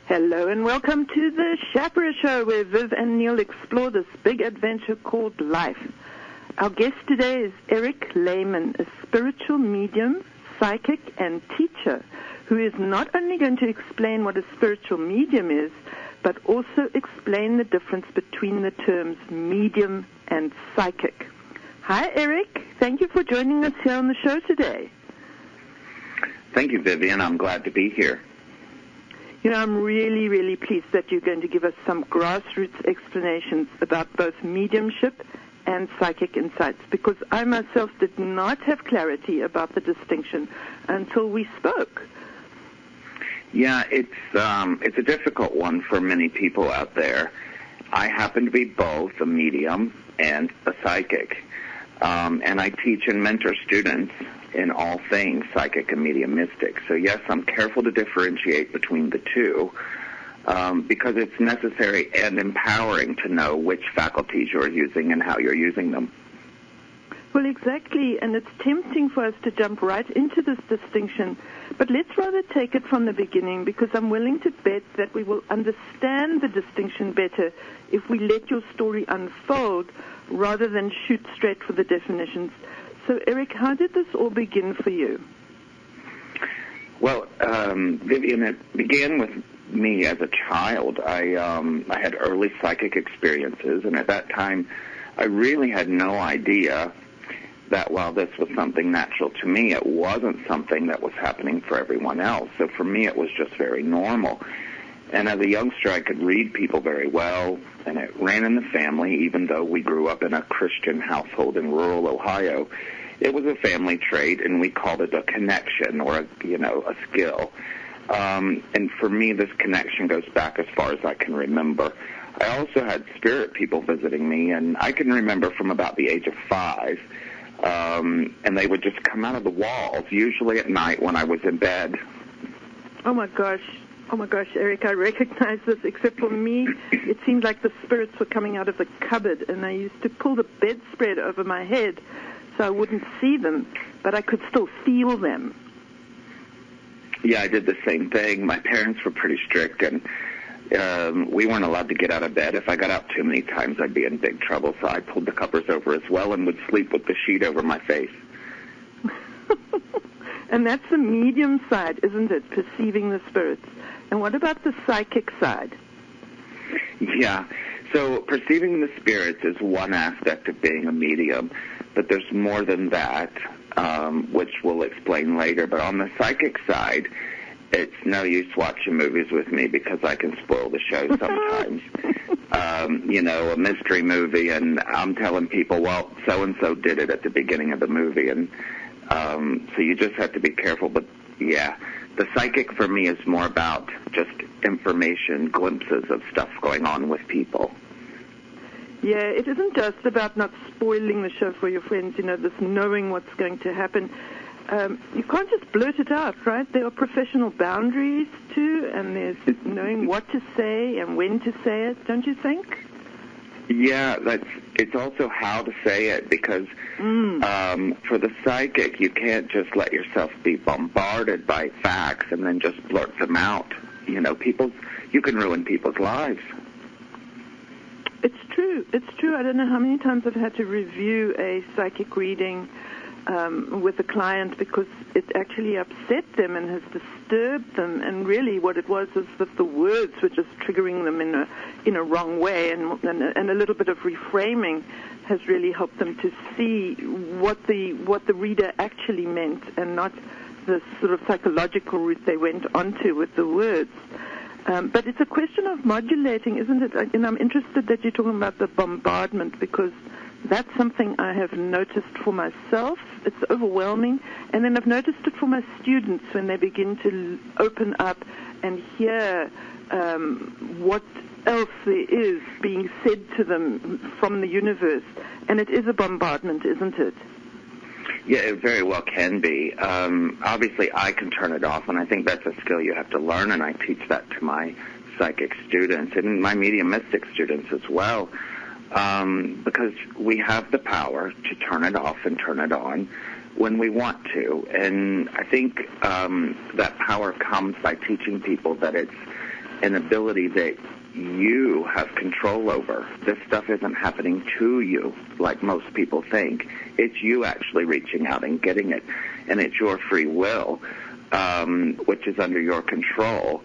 Hello and welcome to the Schapera Show, where Viv and Neil explore this big adventure called life. Our guest today is Eric Layman, a spiritual medium, psychic, and teacher who is not only going to explain what a spiritual medium is, but also explain the difference between the terms medium and psychic. Hi, Eric. Thank you for joining us here on the show today. Thank you, Vivien. I'm glad to be here. You know, I'm really, really pleased that you're going to give us some grassroots explanations about both mediumship and psychic insights, because I myself did not have clarity about the distinction until we spoke. Yeah, it's a difficult one for many people out there. I happen to be both a medium and a psychic, and I teach and mentor students in all things psychic and mediumistic. So yes, I'm careful to differentiate between the two because it's necessary and empowering to know which faculties you're using and how you're using them. Well, exactly, and it's tempting for us to jump right into this distinction, but let's rather take it from the beginning, because I'm willing to bet that we will understand the distinction better if we let your story unfold rather than shoot straight for the definitions. So, Eric, how did this all begin for you? Well, Vivien, it began with me as a child. I had early psychic experiences, and at that time, I really had no idea that while this was something natural to me, it wasn't something that was happening for everyone else. So for me, it was just very normal. And as a youngster, I could read people very well, and it ran in the family, even though we grew up in a Christian household in rural Ohio. It was a family trait, and we called it a connection or, a skill. And for me, this connection goes back as far as I can remember. I also had spirit people visiting me, and I can remember from about the age of 5, and they would just come out of the walls, usually at night when I was in bed. Oh, my gosh, Eric, I recognize this. Except for me, it seemed like the spirits were coming out of the cupboard, and I used to pull the bedspread over my head so I wouldn't see them, but I could still feel them. Yeah, I did the same thing. My parents were pretty strict, and we weren't allowed to get out of bed. If I got out too many times, I'd be in big trouble, so I pulled the covers over as well and would sleep with the sheet over my face. And that's the medium side, isn't it, perceiving the spirits? And what about the psychic side? Yeah, so perceiving the spirits is one aspect of being a medium, but there's more than that, which we'll explain later. But on the psychic side, it's no use watching movies with me because I can spoil the show sometimes. A mystery movie, and I'm telling people, well, so-and-so did it at the beginning of the movie, and so you just have to be careful. But, yeah, the psychic for me is more about just information, glimpses of stuff going on with people. Yeah, it isn't just about not spoiling the show for your friends, this knowing what's going to happen. You can't just blurt it out, right? There are professional boundaries, too, and there's knowing what to say and when to say it, don't you think? Yeah, it's also how to say it, because for the psychic, you can't just let yourself be bombarded by facts and then just blurt them out. You can ruin people's lives. It's true. I don't know how many times I've had to review a psychic reading with a client because it actually upset them and has disturbed them, and really what it was that the words were just triggering them in a wrong way, and a little bit of reframing has really helped them to see what the reader actually meant and not the sort of psychological route they went onto with the words. But it's a question of modulating, isn't it? And I'm interested that you're talking about the bombardment, because that's something I have noticed for myself. It's overwhelming. And then I've noticed it for my students when they begin to open up and hear what else there is being said to them from the universe. And it is a bombardment, isn't it? Yeah, it very well can be. Obviously, I can turn it off, and I think that's a skill you have to learn, and I teach that to my psychic students and my mediumistic students as well, because we have the power to turn it off and turn it on when we want to. And I think that power comes by teaching people that it's an ability that you have control over. This stuff isn't happening to you like most people think. It's you actually reaching out and getting it, and it's your free will, which is under your control.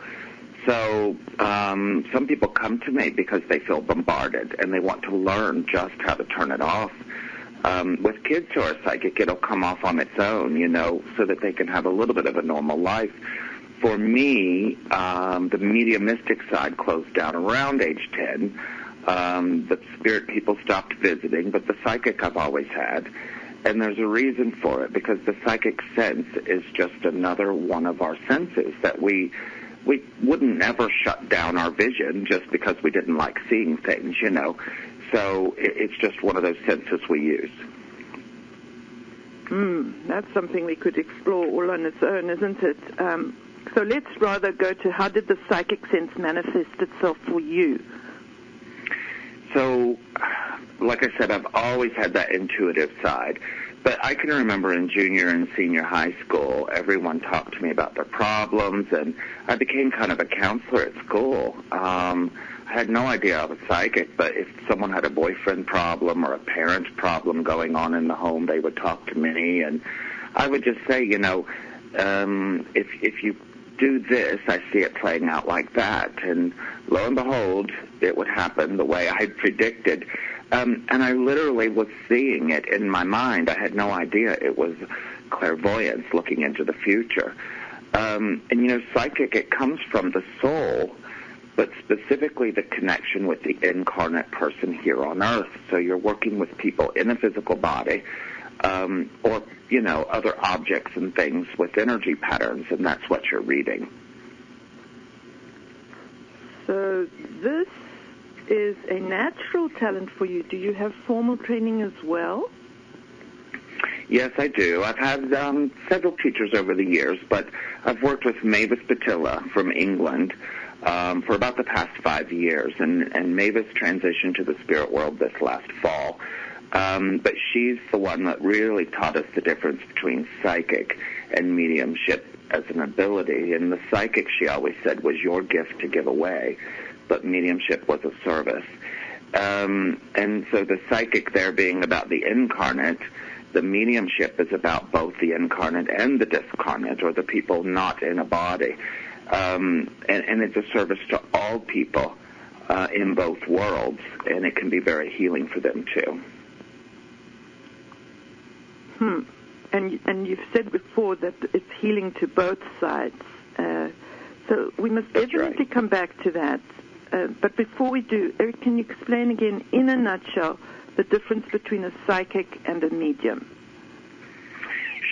So some people come to me because they feel bombarded, and they want to learn just how to turn it off. With kids who are psychic, it'll come off on its own, so that they can have a little bit of a normal life. For me, the mediumistic side closed down around age 10. The spirit people stopped visiting, but the psychic I've always had. And there's a reason for it, because the psychic sense is just another one of our senses that we wouldn't ever shut down our vision just because we didn't like seeing things, So it's just one of those senses we use. That's something we could explore all on its own, isn't it? So let's rather go to how did the psychic sense manifest itself for you? So, like I said, I've always had that intuitive side. But I can remember in junior and senior high school, everyone talked to me about their problems, and I became kind of a counselor at school. I had no idea I was psychic, but if someone had a boyfriend problem or a parent problem going on in the home, they would talk to me, and I would just say, if you do this, I see it playing out like that, and lo and behold, it would happen the way I had predicted. And I literally was seeing it in my mind. I had no idea it was clairvoyance, looking into the future. And psychic, it comes from the soul, but specifically the connection with the incarnate person here on Earth. So you're working with people in a physical body, or, other objects and things with energy patterns, and that's what you're reading. So this is a natural talent for you. Do you have formal training as well? Yes, I do. I've had several teachers over the years, but I've worked with Mavis Patilla from England for about the past 5 years, and Mavis transitioned to the spirit world this last fall. But she's the one that really taught us the difference between psychic and mediumship as an ability. And the psychic, she always said, was your gift to give away, but mediumship was a service. And so the psychic there being about the incarnate, the mediumship is about both the incarnate and the discarnate, or the people not in a body. And it's a service to all people in both worlds, and it can be very healing for them too. And you've said before that it's healing to both sides. So we must definitely come back to that. But before we do, Eric, can you explain again, in a nutshell, the difference between a psychic and a medium?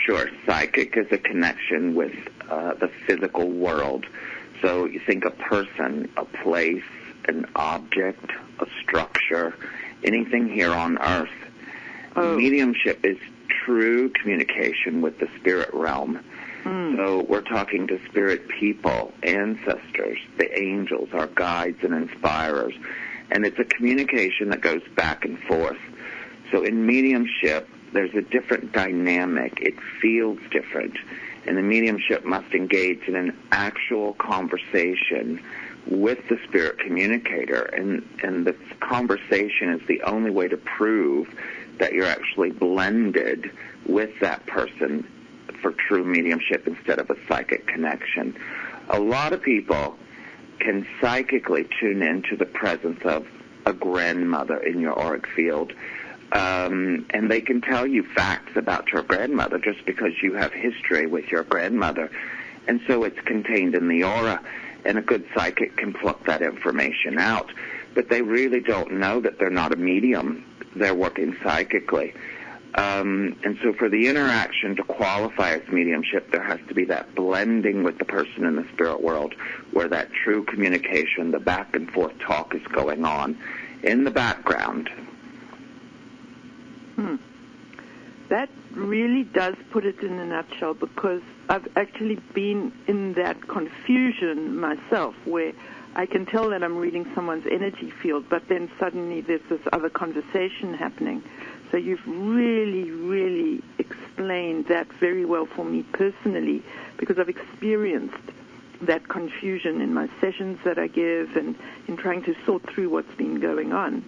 Sure. Psychic is a connection with the physical world. So you think a person, a place, an object, a structure, anything here on Earth. Mediumship is true communication with the spirit realm. So we're talking to spirit people, ancestors, the angels, our guides and inspirers. And it's a communication that goes back and forth. So in mediumship, there's a different dynamic. It feels different. And the mediumship must engage in an actual conversation with the spirit communicator. And the conversation is the only way to prove that you're actually blended with that person for true mediumship instead of a psychic connection. A lot of people can psychically tune into the presence of a grandmother in your auric field, and they can tell you facts about your grandmother just because you have history with your grandmother, and so it's contained in the aura, and a good psychic can pluck that information out, but they really don't know that they're not a medium. They're working psychically. And so for the interaction to qualify as mediumship, there has to be that blending with the person in the spirit world where that true communication, the back and forth talk is going on in the background. That really does put it in a nutshell, because I've actually been in that confusion myself where I can tell that I'm reading someone's energy field, but then suddenly there's this other conversation happening. So you've really, really explained that very well for me personally, because I've experienced that confusion in my sessions that I give and in trying to sort through what's been going on.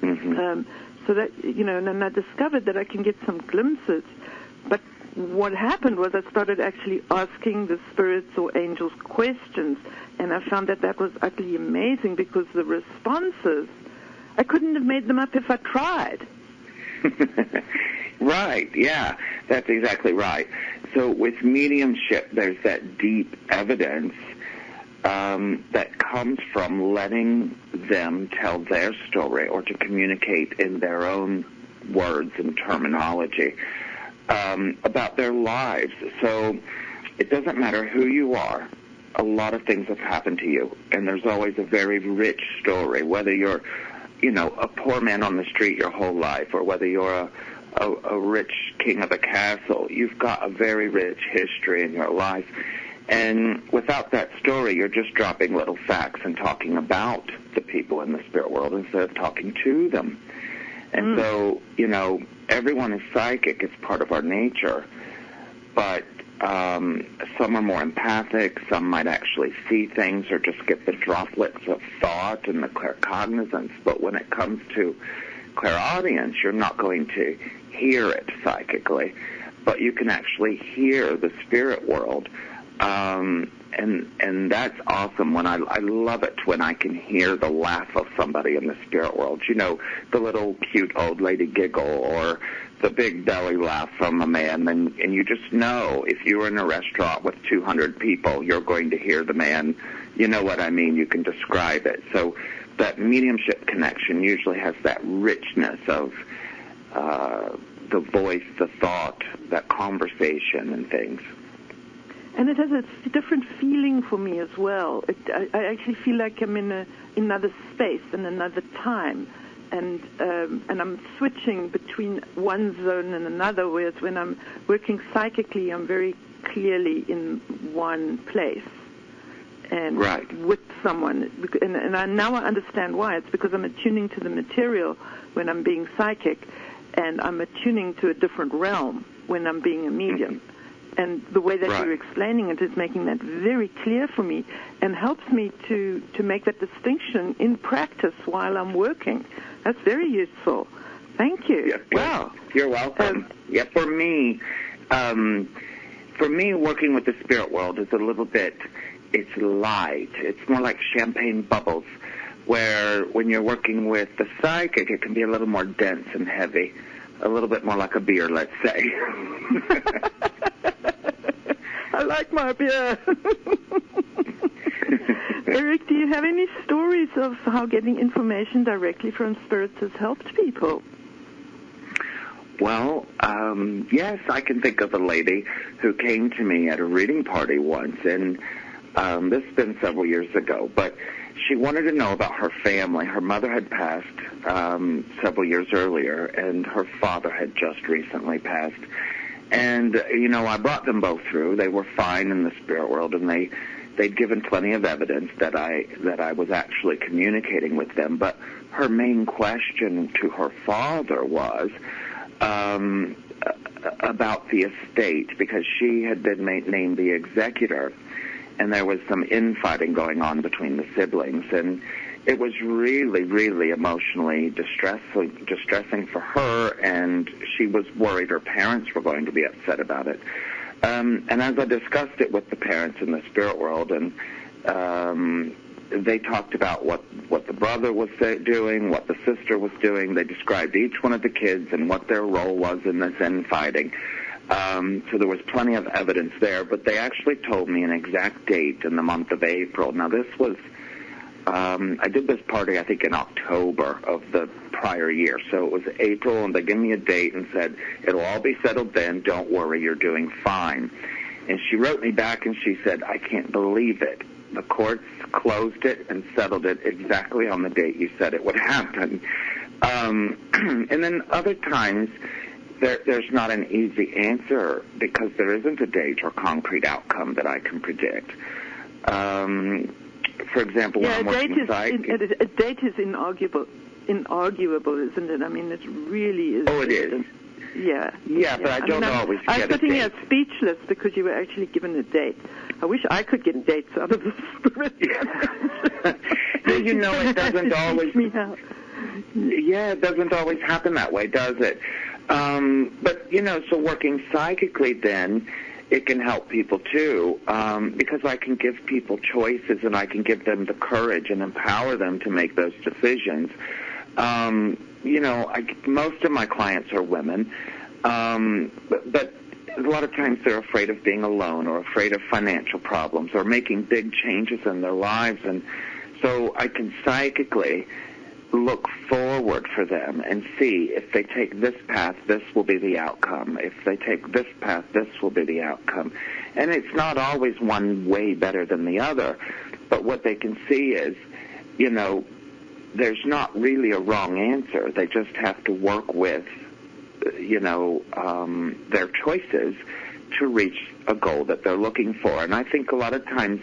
Mm-hmm. So that, and I discovered that I can get some glimpses. But what happened was I started actually asking the spirits or angels questions, and I found that was utterly amazing because the responses, I couldn't have made them up if I tried. Right, yeah, that's exactly right. So with mediumship, there's that deep evidence that comes from letting them tell their story or to communicate in their own words and terminology about their lives. So it doesn't matter who you are. A lot of things have happened to you, and there's always a very rich story, whether you're, a poor man on the street your whole life or whether you're a rich king of a castle. You've got a very rich history in your life. And without that story, you're just dropping little facts and talking about the people in the spirit world instead of talking to them. And so, everyone is psychic. It's part of our nature. But some are more empathic. Some might actually see things or just get the droplets of thought and the claircognizance. But when it comes to clairaudience, you're not going to hear it psychically, but you can actually hear the spirit world. And that's awesome. When I love it when I can hear the laugh of somebody in the spirit world. The little cute old lady giggle or the big belly laugh from a man. And you just know if you were in a restaurant with 200 people, you're going to hear the man. You know what I mean? You can describe it. So that mediumship connection usually has that richness of the voice, the thought, that conversation and things. And it has a different feeling for me as well. I actually feel like I'm in another space and another time, and I'm switching between one zone and another, whereas when I'm working psychically, I'm very clearly in one place and right. with someone. And now I understand why. It's because I'm attuning to the material when I'm being psychic, and I'm attuning to a different realm when I'm being a medium. Mm-hmm. And the way that you're explaining it is making that very clear for me and helps me to make that distinction in practice while I'm working. That's very useful. Thank you. Yeah, wow. You're welcome. For me, working with the spirit world is a little bit, it's light. It's more like champagne bubbles, where when you're working with the psychic, it can be a little more dense and heavy. A little bit more like a beer, let's say. I like my beer. Eric, do you have any stories of how getting information directly from spirits has helped people? Well, yes, I can think of a lady who came to me at a reading party once, and this has been several years ago, but she wanted to know about her family. Her mother had passed several years earlier, and her father had just recently passed. And, I brought them both through. They were fine in the spirit world, and they'd given plenty of evidence that I was actually communicating with them. But her main question to her father was about the estate, because she had been named the executor, and there was some infighting going on between the siblings, and it was really, really emotionally distressing for her, and she was worried her parents were going to be upset about it. And as I discussed it with the parents in the spirit world, and they talked about what the brother was doing, what the sister was doing. They described each one of the kids and what their role was in this infighting. So there was plenty of evidence there, but they actually told me an exact date in the month of April. Now, this was, I did this party, I think, in October of the prior year. So it was April, and they gave me a date and said, it'll all be settled then. Don't worry, you're doing fine. And she wrote me back, and she said, I can't believe it. The courts closed it and settled it exactly on the date you said it would happen. And then other times, there's not an easy answer because there isn't a date or concrete outcome that I can predict. For example, when I'm working a date is inarguable, isn't it? I mean, it really is. Oh, it is. Yeah. Yeah, but I don't always get a date. I was sitting here speechless because you were actually given a date. I wish I could get dates out of the spirit. Well, you know, it doesn't always. Yeah, it doesn't always happen that way, does it? But, you know, so working psychically then, it can help people too, because I can give people choices and I can give them the courage and empower them to make those decisions. You know, most of my clients are women, but a lot of times they're afraid of being alone or afraid of financial problems or making big changes in their lives. And so I can psychically look forward for them and see if they take this path, this will be the outcome. If they take this path, this will be the outcome. And it's not always one way better than the other, but what they can see is, you know, there's not really a wrong answer. They just have to work with, you know, their choices to reach a goal that they're looking for. And I think a lot of times,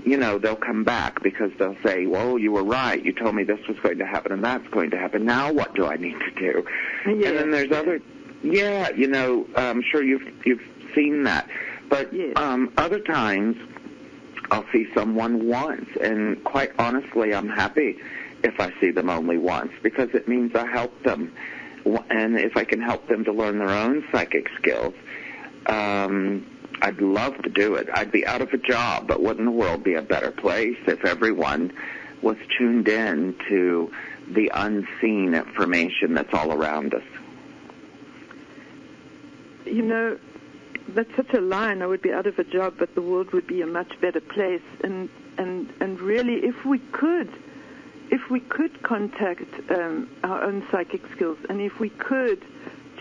you know, they'll come back because they'll say, well, you were right. You told me this was going to happen and that's going to happen. Now what do I need to do? Yeah. And then there's other, you know, I'm sure you've seen that. But other times I'll see someone once, and quite honestly, I'm happy if I see them only once because it means I helped them. And if I can help them to learn their own psychic skills, I'd love to do it. I'd be out of a job, but wouldn't the world be a better place if everyone was tuned in to the unseen information that's all around us? You know, that's such a line. I would be out of a job, but the world would be a much better place. And really, if we could contact our own psychic skills, and if we could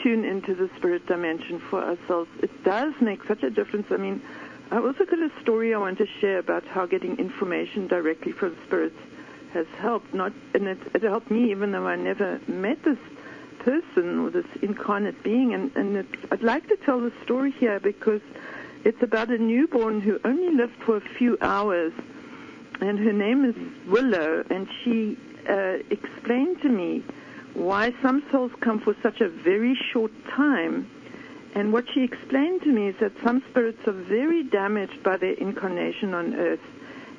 tune into the spirit dimension for ourselves, it does make such a difference. I mean, I also got a story I want to share about how getting information directly from spirits has helped. It helped me, even though I never met this person or this incarnate being. And I'd like to tell the story here because it's about a newborn who only lived for a few hours, and her name is Willow, and she explained to me why some souls come for such a very short time. And what she explained to me is that some spirits are very damaged by their incarnation on Earth,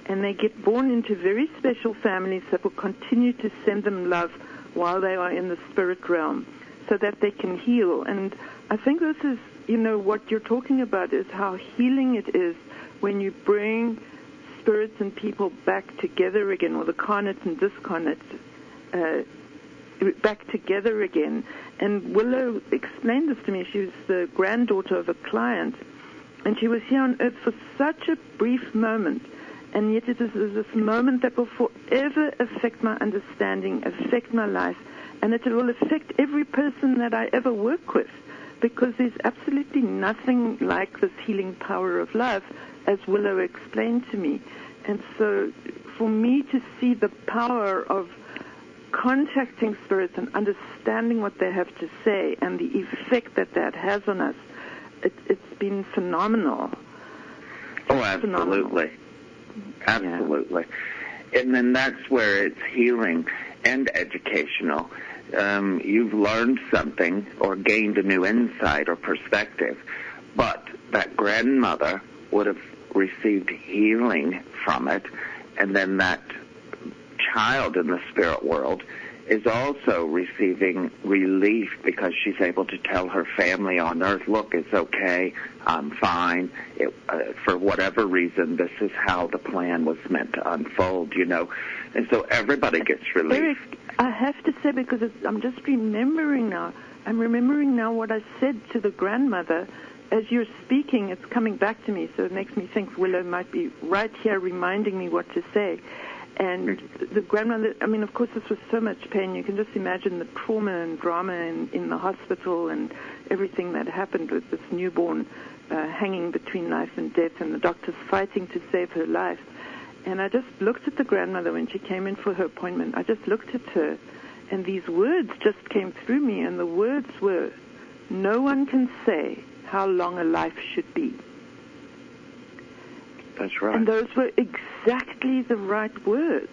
and they get born into very special families that will continue to send them love while they are in the spirit realm so that they can heal. And I think this is, you know, what you're talking about is how healing it is when you bring spirits and people back together again, or the carnate and discarnate back together again. And Willow explained this to me. She was the granddaughter of a client, and she was here on Earth for such a brief moment, and yet it is this moment that will forever affect my understanding, affect my life, and it will affect every person that I ever work with, because there's absolutely nothing like this healing power of love, as Willow explained to me. And so for me to see the power of contacting spirits and understanding what they have to say and the effect that has on us, it's been phenomenal. Oh, absolutely. Absolutely. Yeah. And then that's where it's healing and educational. You've learned something or gained a new insight or perspective, but that grandmother would have received healing from it, and then that child in the spirit world is also receiving relief because she's able to tell her family on Earth, look, it's okay, I'm fine. For whatever reason, this is how the plan was meant to unfold, you know. And so everybody gets relief. Eric, I have to say, because I'm just remembering now. I'm remembering now what I said to the grandmother. As you're speaking, it's coming back to me, so it makes me think Willow might be right here reminding me what to say. And the grandmother, I mean, of course, this was so much pain. You can just imagine the trauma and drama in the hospital and everything that happened with this newborn hanging between life and death, and the doctors fighting to save her life. And I just looked at the grandmother when she came in for her appointment. I just looked at her, and these words just came through me, and the words were, no one can say how long a life should be. That's right. And those were exactly the right words.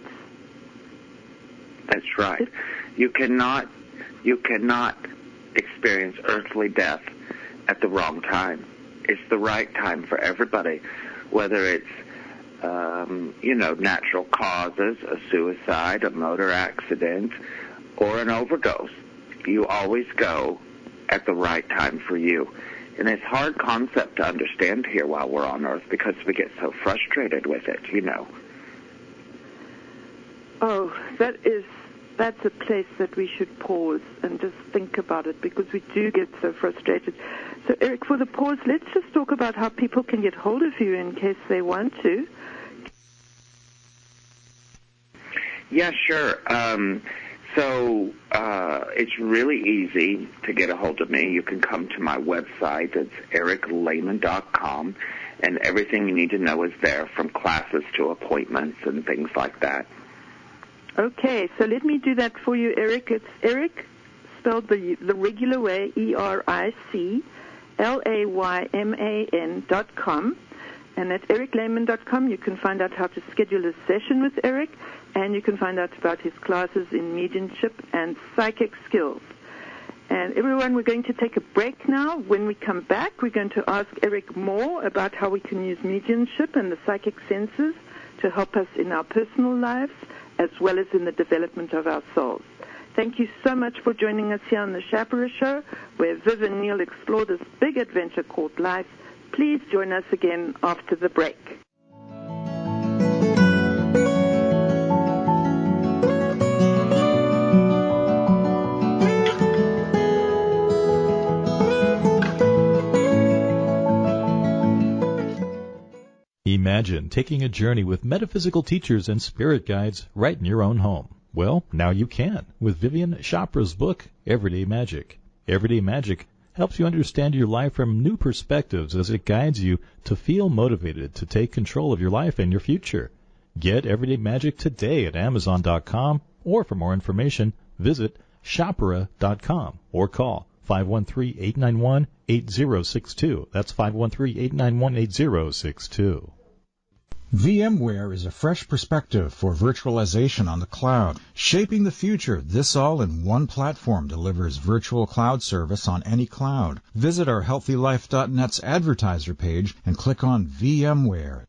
That's right. You cannot experience earthly death at the wrong time. It's the right time for everybody, whether it's, natural causes, a suicide, a motor accident, or an overdose. You always go at the right time for you. And it's a hard concept to understand here while we're on Earth because we get so frustrated with it, Oh, that's a place that we should pause and just think about it because we do get so frustrated. So, Eric, for the pause, let's just talk about how people can get hold of you in case they want to. Yeah, sure. It's really easy to get a hold of me. You can come to my website. It's ericlayman.com, and everything you need to know is there, from classes to appointments and things like that. Okay, so let me do that for you, Eric. It's Eric, spelled the regular way, EricLayman.com. And at ericlayman.com, you can find out how to schedule a session with Eric, and you can find out about his classes in mediumship and psychic skills. And everyone, we're going to take a break now. When we come back, we're going to ask Eric more about how we can use mediumship and the psychic senses to help us in our personal lives, as well as in the development of our souls. Thank you so much for joining us here on the Schapera Show, where Viv and Neil explore this big adventure called life. Please join us again after the break. Imagine taking a journey with metaphysical teachers and spirit guides right in your own home. Well, now you can with Vivien Schapera's book, Everyday Magic. Everyday Magic helps you understand your life from new perspectives as it guides you to feel motivated to take control of your life and your future. Get Everyday Magic today at Amazon.com, or for more information, visit Schapera.com or call 513-891-8062. That's 513-891-8062. VMware is a fresh perspective for virtualization on the cloud. Shaping the future, this all-in-one platform delivers virtual cloud service on any cloud. Visit our HealthyLife.net's advertiser page and click on VMware.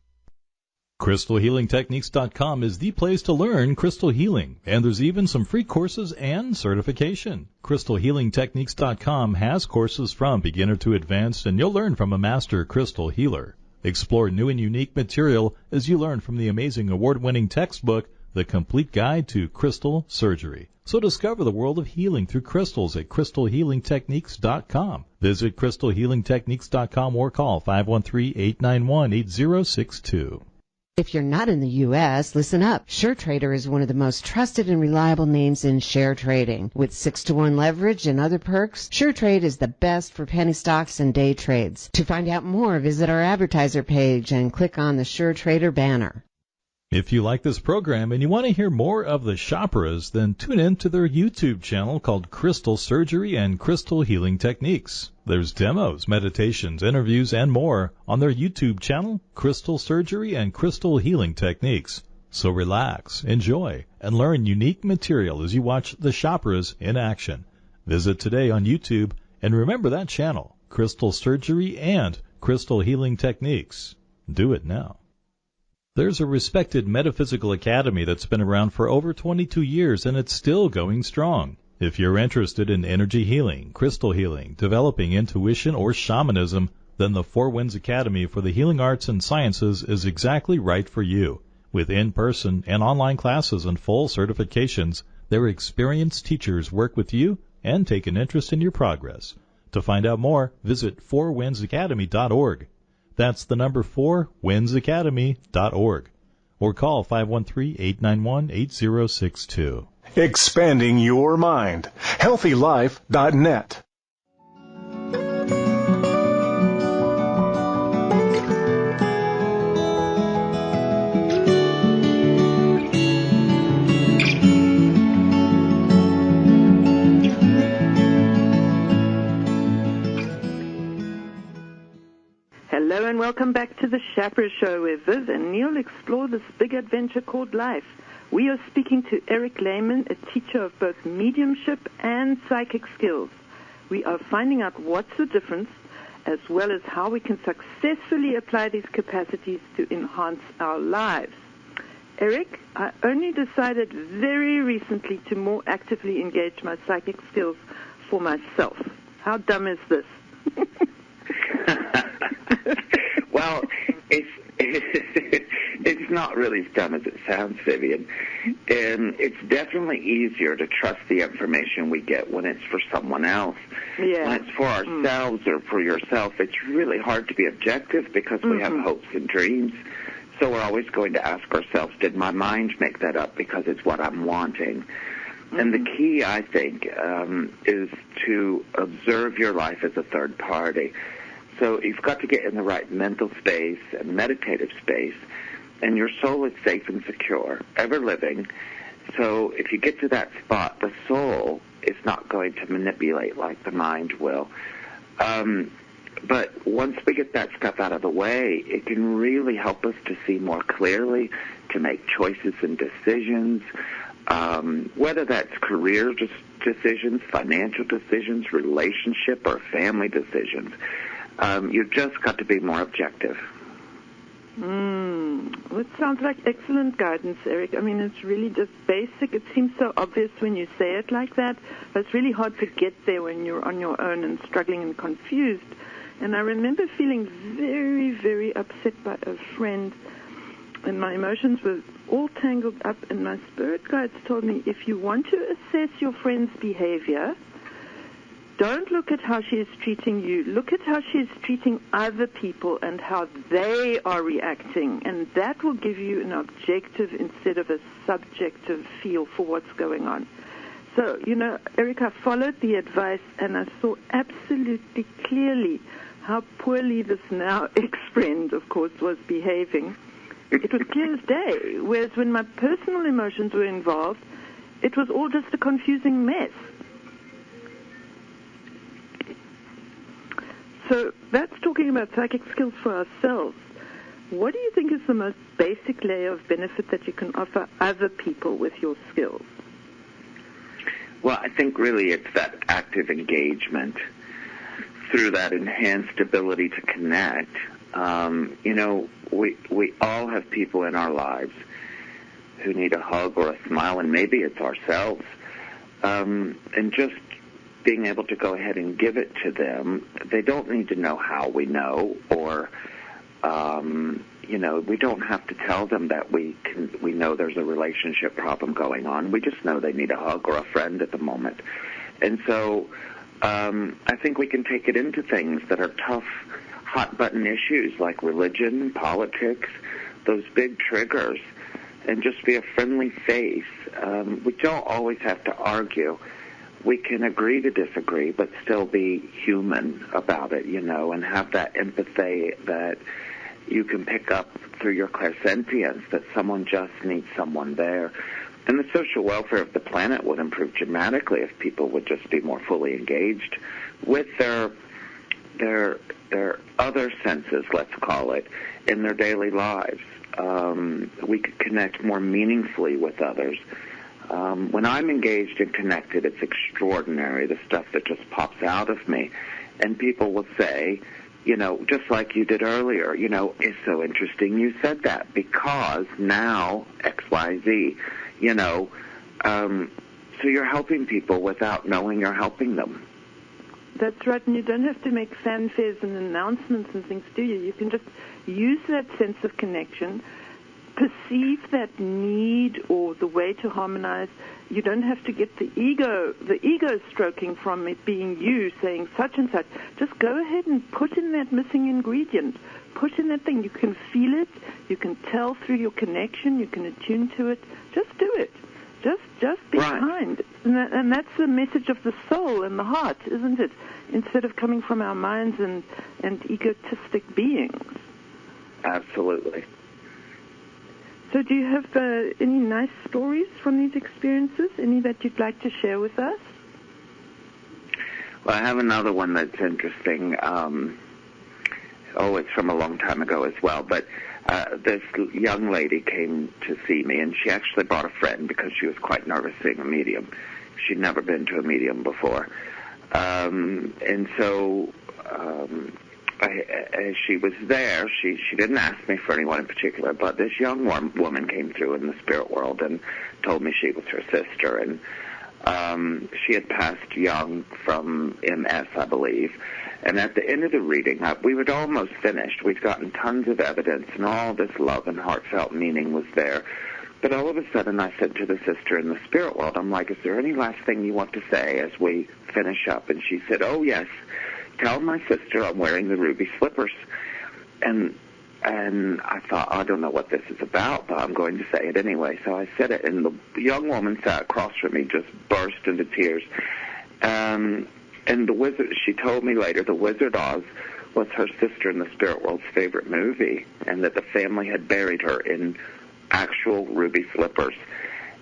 CrystalHealingTechniques.com is the place to learn crystal healing, and there's even some free courses and certification. CrystalHealingTechniques.com has courses from beginner to advanced, and you'll learn from a master crystal healer. Explore new and unique material as you learn from the amazing award-winning textbook, The Complete Guide to Crystal Surgery. So discover the world of healing through crystals at CrystalHealingTechniques.com. Visit CrystalHealingTechniques.com or call 513-891-8062. If you're not in the U.S., listen up. SureTrader is one of the most trusted and reliable names in share trading. With 6-to-1 leverage and other perks, SureTrade is the best for penny stocks and day trades. To find out more, visit our advertiser page and click on the SureTrader banner. If you like this program and you want to hear more of the Schaperas, then tune in to their YouTube channel called Crystal Surgery and Crystal Healing Techniques. There's demos, meditations, interviews, and more on their YouTube channel, Crystal Surgery and Crystal Healing Techniques. So relax, enjoy, and learn unique material as you watch the Schaperas in action. Visit today on YouTube, and remember that channel, Crystal Surgery and Crystal Healing Techniques. Do it now. There's a respected metaphysical academy that's been around for over 22 years, and it's still going strong. If you're interested in energy healing, crystal healing, developing intuition, or shamanism, then the Four Winds Academy for the Healing Arts and Sciences is exactly right for you. With in-person and online classes and full certifications, their experienced teachers work with you and take an interest in your progress. To find out more, visit fourwindsacademy.org. That's the number 4windsacademy.org. Or call 513-891-8062. Expanding your mind. HealthyLife.net. Hello and welcome back to the Schapera Show, where Viv and Neil explore this big adventure called life. We are speaking to Eric Layman, a teacher of both mediumship and psychic skills. We are finding out what's the difference, as well as how we can successfully apply these capacities to enhance our lives. Eric, I only decided very recently to more actively engage my psychic skills for myself. How dumb is this? Well, it's not really as dumb as it sounds, Vivien. And it's definitely easier to trust the information we get when it's for someone else. Yeah. When it's for ourselves or for yourself, it's really hard to be objective because we have hopes and dreams. So we're always going to ask ourselves, did my mind make that up because it's what I'm wanting? And the key, I think, is to observe your life as a third party. So you've got to get in the right mental space and meditative space, and your soul is safe and secure, ever living. So if you get to that spot, the soul is not going to manipulate like the mind will. But once we get that stuff out of the way, it can really help us to see more clearly, to make choices and decisions, whether that's career decisions, financial decisions, relationship, or family decisions. You've just got to be more objective. Well, it sounds like excellent guidance, Eric. I mean, it's really just basic. It seems so obvious when you say it like that, but it's really hard to get there when you're on your own and struggling and confused. And I remember feeling very, very upset by a friend, and my emotions were all tangled up, and my spirit guides told me, if you want to assess your friend's behavior, don't look at how she is treating you. Look at how she is treating other people and how they are reacting, and that will give you an objective instead of a subjective feel for what's going on. So, Eric, I followed the advice, and I saw absolutely clearly how poorly this now ex-friend, of course, was behaving. It was clear as day, whereas when my personal emotions were involved, it was all just a confusing mess. So that's talking about psychic skills for ourselves. What do you think is the most basic layer of benefit that you can offer other people with your skills? Well, I think really it's that active engagement through that enhanced ability to connect. We all have people in our lives who need a hug or a smile, and maybe it's ourselves. And just being able to go ahead and give it to them. They don't need to know how we know, or we don't have to tell them that we know there's a relationship problem going on. We just know they need a hug or a friend at the moment. And so I think we can take it into things that are tough, hot-button issues like religion, politics, those big triggers, and just be a friendly face. We don't always have to argue. We can agree to disagree, but still be human about it, and have that empathy that you can pick up through your clairsentience, that someone just needs someone there. And the social welfare of the planet would improve dramatically if people would just be more fully engaged with their other senses, let's call it, in their daily lives. We could connect more meaningfully with others. When I'm engaged and connected, it's extraordinary, the stuff that just pops out of me. And people will say, just like you did earlier, it's so interesting you said that because now X, Y, Z, so you're helping people without knowing you're helping them. That's right, and you don't have to make fanfares and announcements and things, do you? You can just use that sense of connection, perceive that need or the way to harmonize. You don't have to get the ego stroking from it being you saying such and such. Just go ahead and put in that missing ingredient. Put in that thing. You can feel it. You can tell through your connection. You can attune to it. Just do it. Just be kind. And that's the message of the soul and the heart, isn't it? Instead of coming from our minds and egotistic beings. Absolutely. So do you have any nice stories from these experiences? Any that you'd like to share with us? Well, I have another one that's interesting. It's from a long time ago as well. But this young lady came to see me, and she actually brought a friend because she was quite nervous seeing a medium. She'd never been to a medium before. And so as she was there, she didn't ask me for anyone in particular, but this young woman came through in the spirit world and told me she was her sister. And she had passed young from MS, I believe. And at the end of the reading, we were almost finished. We'd gotten tons of evidence, and all this love and heartfelt meaning was there. But all of a sudden, I said to the sister in the spirit world, I'm like, is there any last thing you want to say as we finish up? And she said, oh, yes. Tell my sister I'm wearing the ruby slippers. And I thought, I don't know what this is about, but I'm going to say it anyway. So I said it, and the young woman sat across from me, just burst into tears. And the Wizard, she told me later, the Wizard Oz was her sister in the spirit world's favorite movie, and that the family had buried her in actual ruby slippers.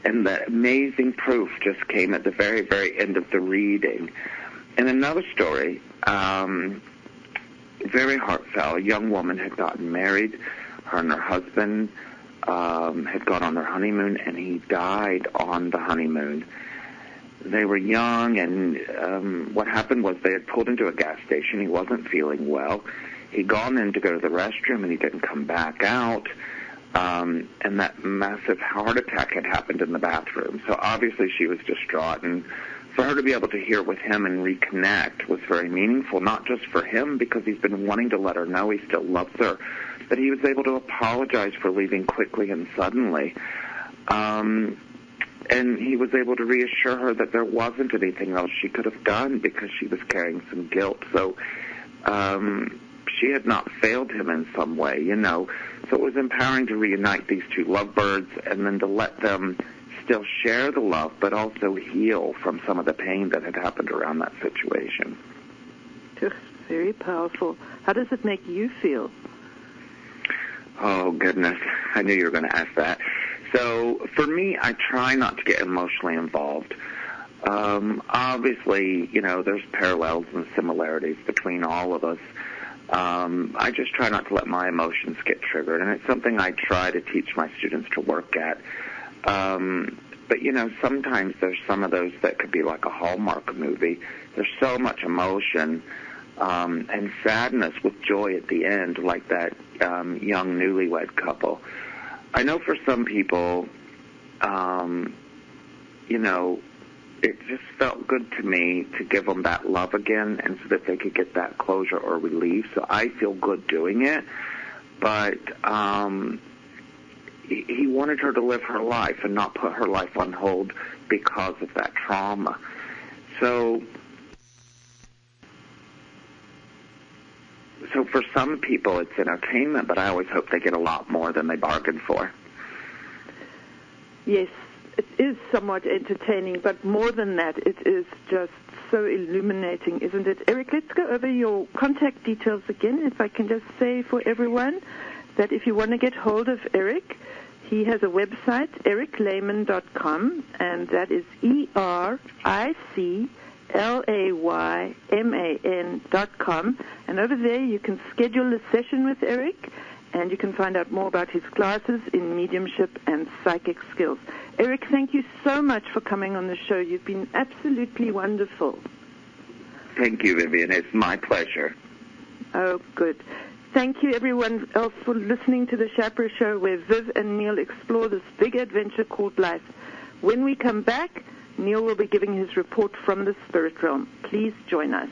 And the amazing proof just came at the very, very end of the reading. And another story, very heartfelt. A young woman had gotten married. Her and her husband had gone on their honeymoon, and he died on the honeymoon. They were young, and what happened was they had pulled into a gas station. He wasn't feeling well. He'd gone in to go to the restroom, and he didn't come back out. And that massive heart attack had happened in the bathroom. So obviously she was distraught, and for her to be able to hear with him and reconnect was very meaningful, not just for him, because he's been wanting to let her know he still loves her, but he was able to apologize for leaving quickly and suddenly. And he was able to reassure her that there wasn't anything else she could have done because she was carrying some guilt. So she had not failed him in some way, you know. So it was empowering to reunite these two lovebirds and then to let them still share the love, but also heal from some of the pain that had happened around that situation. Very powerful. How does it make you feel? Oh, goodness. I knew you were going to ask that. So for me, I try not to get emotionally involved. Obviously, you know, there's parallels and similarities between all of us. I just try not to let my emotions get triggered, and it's something I try to teach my students to work at. But, you know, sometimes there's some of those that could be like a Hallmark movie. There's so much emotion and sadness with joy at the end, like that young newlywed couple. I know for some people, you know, it just felt good to me to give them that love again and so that they could get that closure or relief. So I feel good doing it. But he wanted her to live her life and not put her life on hold because of that trauma. So for some people it's entertainment, but I always hope they get a lot more than they bargained for. Yes, it is somewhat entertaining, but more than that, it is just so illuminating, isn't it? Eric, let's go over your contact details again. If I can just say for everyone that if you want to get hold of Eric, he has a website, ericlayman.com, and that is EricLayman.com. And over there you can schedule a session with Eric, and you can find out more about his classes in mediumship and psychic skills. Eric, thank you so much for coming on the show. You've been absolutely wonderful. Thank you, Vivien. It's my pleasure. Oh, good. Thank you, everyone else, for listening to the Schapera Show, where Viv and Neil explore this big adventure called life. When we come back, Neil will be giving his report from the spirit realm. Please join us.